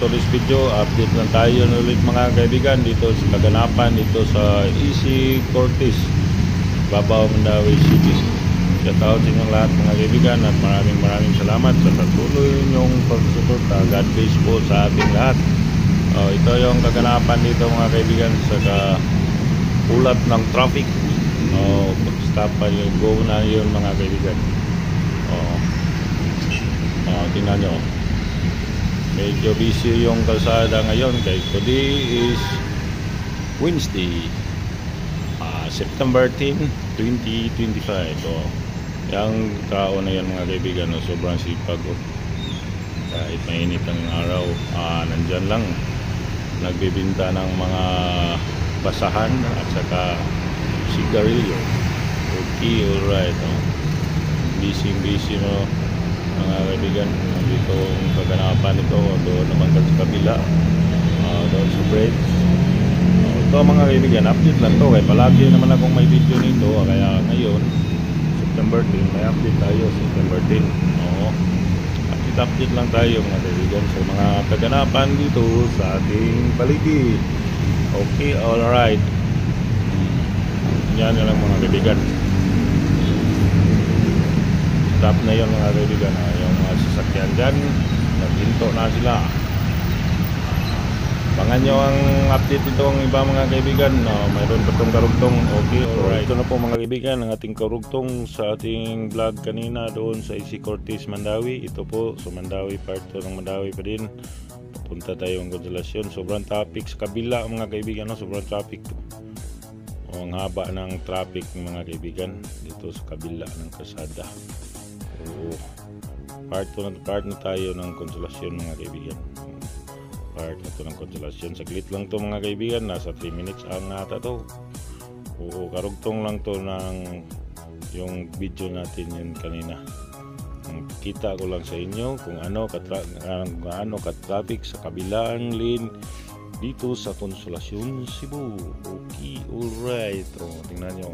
to this video. Update lang tayo ulit mga kaibigan dito sa kaganapan dito sa EC Cortez, Babaw, Mandawi City. Shout out sa inyong lahat mga kaibigan at maraming salamat sa patuloy ninyong pagsuporta. God bless po sa ating lahat. Ito yung kaganapan dito mga kaibigan sa ulat ng traffic. Stop pa yung go na yun mga kaibigan. Tingnan nyo, medyo busy yung kalsada ngayon kay today is Wednesday, September 10, 2025. Yung tao na yan mga kaibigan, sobrang sipag. Kahit mainit ang araw, nandyan lang nagbibinta ng mga basahan at saka sigarilyo. Okay, alright. Busy mga kaibigan. Dito ang kaganapan ito. Doon naman sa kabila, doon sa bridge. Ito mga kaibigan, update lang to kaya palagi naman akong may video nito. Kaya ngayon September 10 may update tayo. September 10 update lang tayo mga kaibigan sa mga kaganapan dito sa ating paligid. Okay, alright. Yan lang mga kaibigan. Stop na yun mga kaibigan. Yung mga sasakyan dyan, naghinto na sila. Abangan nyo ang update ito ang iba mga kaibigan. Mayroon pa itong karugtong. Okay, alright. Ito na po mga kaibigan ang ating karugtong sa ating vlog kanina doon sa EC Cortez, Mandawi. Ito po sa Mandawi, part 2 ng Mandawi pa din. Papunta tayo ng Konsolasyon. Sobrang traffic sa kabila mga kaibigan. Sobrang traffic po. Ang haba ng traffic mga kaibigan dito sa kabila ng kalsada. Part na tayo ng Konsolasyon mga kaibigan. Part na to ng Konsolasyon. Saglit lang to mga kaibigan. Nasa 3 minutes ang nata to. Karugtong lang to ng yung video natin yun kanina. Kita ko lang sa inyo kung ano ka-traffic sa kabilang lane dito sa Konsolasyon, Cebu. Okay, alright. Tingnan nyo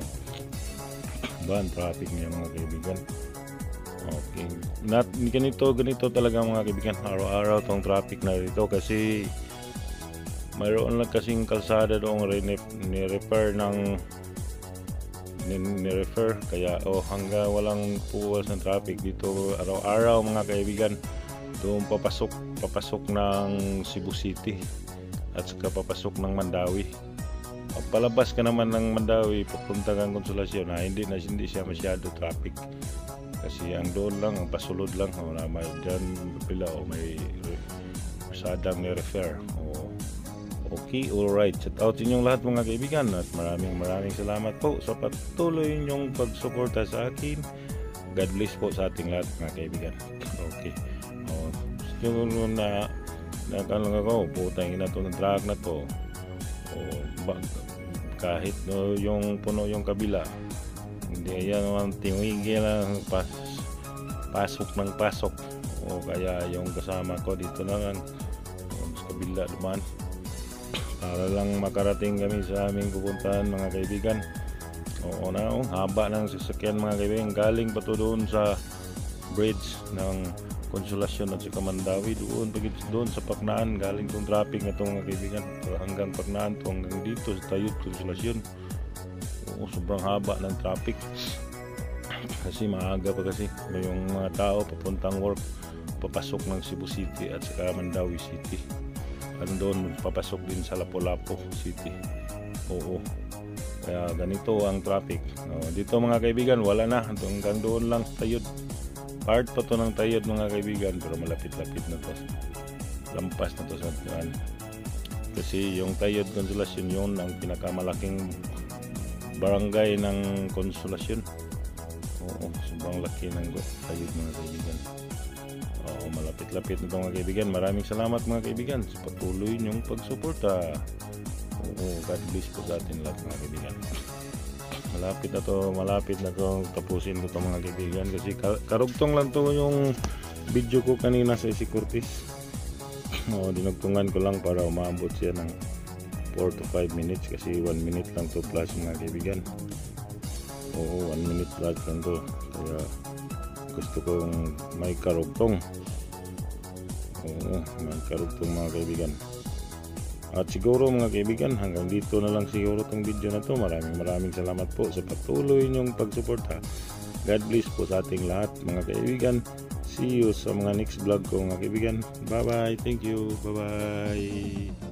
ba ang traffic niya mga kaibigan. Okay, ganito talaga mga kaibigan. Araw-araw tong traffic na dito kasi mayroon lang kasing kalsada doong ni-refer kaya hanggang walang puwas ng traffic dito araw-araw mga kaibigan. Doon papasok ng Cebu City at saka papasok ng Mandawi. Palabas ka naman ng Mandawi papunta kang Konsolasyon, hindi siya masyado traffic. Kasi ang doon lang, ang pasulod lang, may dyan pila may sadang ni-refer. Okay, alright. Shout out inyong lahat mga kaibigan at maraming salamat po sa patuloy inyong pagsuporta sa akin. God bless po sa ating lahat mga kaibigan. Okay. Siguro na nakalang ako, putang ina to ng truck na to. Kahit yung puno yung kabila, hindi yan naman tingwigil lang pasok ng pasok. Kaya yung kasama ko dito na lang sa kabila naman para lang makarating kami sa aming pupuntahan mga kaibigan. Haba ng sasakyan mga kaibigan. Galing pa to doon sa bridge ng Konsolasyon at sa Mandawi, doon sa Paknaan. Galing tong traffic na itong mga kaibigan hanggang Paknaan to, hanggang dito sa Tayud Konsolasyon. Sobrang haba ng traffic kasi maaga pa kasi yung mga tao papuntang work, papasok ng Cebu City at saka Mandawi City. Doon papasok din sa Lapu-Lapu City. Kaya ganito ang traffic. Dito mga kaibigan wala na, hanggang doon lang Tayud. Part pa to ng Tayud mga kaibigan, pero malapit-lapit na to, lampas na to sa tiyan. Kasi yung Tayud Konsolasyon yun ang pinakamalaking barangay ng Konsolasyon. Sobrang laki ng Tayud mga kaibigan. Malapit-lapit na ito mga kaibigan. Maraming salamat mga kaibigan sa patuloy niyong pagsuporta. God bless po sa atin lahat mga kaibigan. Malapit na to tapusin ko ito mga kaibigan kasi karugtong lang to yung video ko kanina sa EC Cortez. Dinugtungan ko lang para umabot siya ng 4 to 5 minutes kasi 1 minute lang to plus mga kaibigan. 1 minute plus lang to, kaya gusto kong may karugtong. Oo, magkarugtong mga kaibigan. At siguro mga kaibigan, hanggang dito na lang siguro tong video na to. Maraming salamat po sa patuloy niyong pagsuporta. God bless po sa ating lahat mga kaibigan. See you sa mga next vlog ko mga kaibigan. Bye bye. Thank you. Bye bye.